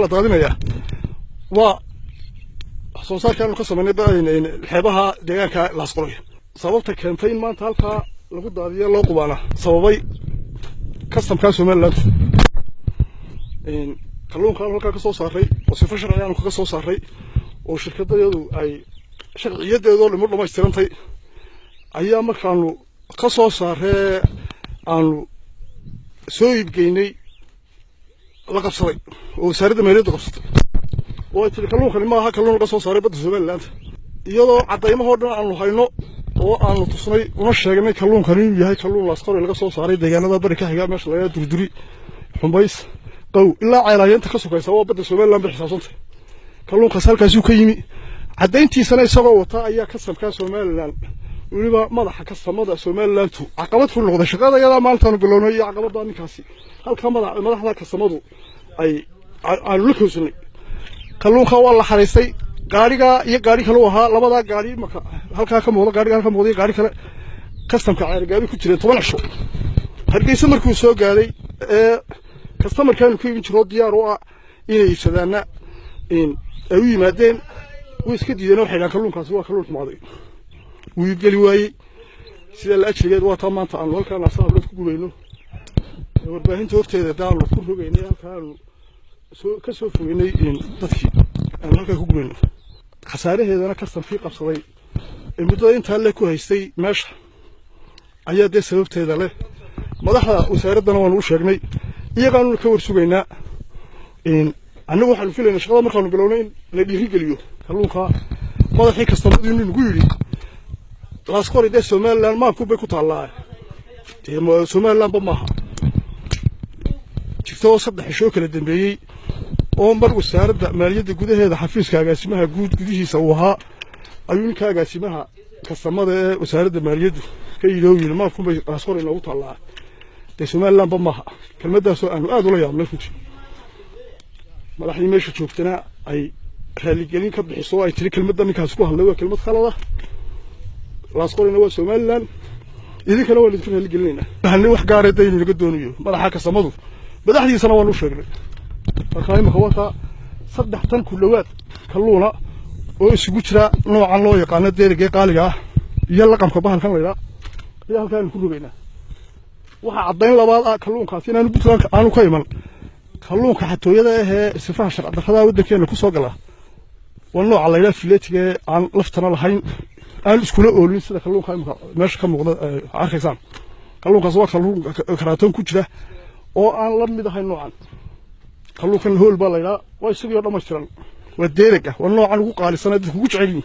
la daadinaya waa soo saarkan ka sameynay xeebaha deegaanka Laasqoray sababta keentay in maanta halka lagu daadiyo loo qubaana sababay kastamka Soomaaliland kalluunka halka ka soo saaray oo si sharci ka soo saaray oo shirkadayadu ay sharciyadeedo lama dhameystirantay ayaa markaanu ka soo saaray aanu soo iibgeynay la qabsaday oo wasaaradda maaliyadda qabsatay oo ay kalluunka ma aha kalluun ka soo saaray badda Soomaaliland iyadoo cadaymaha dhan aanu hayno oo aanu tusnay una sheegnay kalluunkan inuu yahay kalluun Laasqoray laga soo saaray deegaanada bari ka xiga meesha laga durduri xumbays qaw ilaa ceelaayanta ka sokaysa oo badda Soomaaliland bixisantay kalluunka halkaas uu ka yimi cadayntiisana isagoo wata ayaa kastamka Soomaaliland waliba madaxa kastamada Soomaaliland caqabad ku noqday shaqada iyada maanta bilownay iyo caqabada ninkaasi halka madaxda kastamadu ay aanu la koosnay kalluunka waa la xariistay gaariga iyo gaari kale ahaa labada gaari marka halka ka muuqda gaari kale kastamka gaari ku jiray 10 cisho hargeysa markuu soo gaaray customer-kan ku iibin jiro diyaar oo ah inay iibsadaan ay u yimaadeen way iska diideen waxay dhahan kalluunkaasi waa kalluun xumaaday wuu geli waayay sida la ajrigeed waa maanta aan halkaan asaab ku gubayno warbaahinta horteeda daan ku rogaynay halkaan ka soo fogeynay dadkii aan halkaan ku gubayno khasaaraheedana kastamkii qabsaday muddo inta la ku haystay meesha ayaa de sababteeda leh madaxda wasaaradana waan u sheegnay iyagaanu ka warsugaynaa anagu waxaan filaynaa shaqada markaanu bilownay in la dhiiri geliyo kalluunka madaxii kastamadu inuu nagu yiri Laasqoray de Soomaaliland ma ku bay ku taalaa Soomaaliland ma aha jirto saddex cisho kala dambeeyay oo mar wasaaradda maaliyadda gudaheeda xafiiska agaasimaha gudihiisa uu ahaa ayuu ninka agaasimaha kastamada ee wasaaradda maaliyadda ka yidhi ma ku bay Laasqoray noogu taalaa Soomaaliland ma aha kelmadaas oo aanu aad ula yaabnay runtii madaxdii meesha joogtana ay raali gelin ka bixiso ay tiri kelmadda ninkaas ku hadlay waa kelmad khalad ah Laasqorayna waa Soomaaliland idinkana waa idin raali gelinayna waxaan wax gaar ah in laga doonayo madaxa kastamadu madaxdiisana waan u sheegnay marka imika wata 3 tan ku dhawaad kalluuna oo isugu jira noocan loo yaqaan deeriga qaaliga ah iyo laqamka bahalkan leeyahay iyo halkaan ku rogaynaa waxa cadayn labaad ah kalluunkaas inaanu Puntland aanu ka iman kalluunka xatooyada ah sifaha sharci darrada wadankeena ku soo gala waa nooc la yiraahdo filetiga aan laftana lahayn aan iskula oolin sida kalluunka meesha ka muuqda arkaysan kalluunkaas waa kalluun karaaton ku jira oo aan la mid ahayn noocan kalluunkan hool baa la yiraahdaa waa isagoo dhammaystiran waa deeriga waa noocan ugu qaalisan dadku ugu jecel yihiin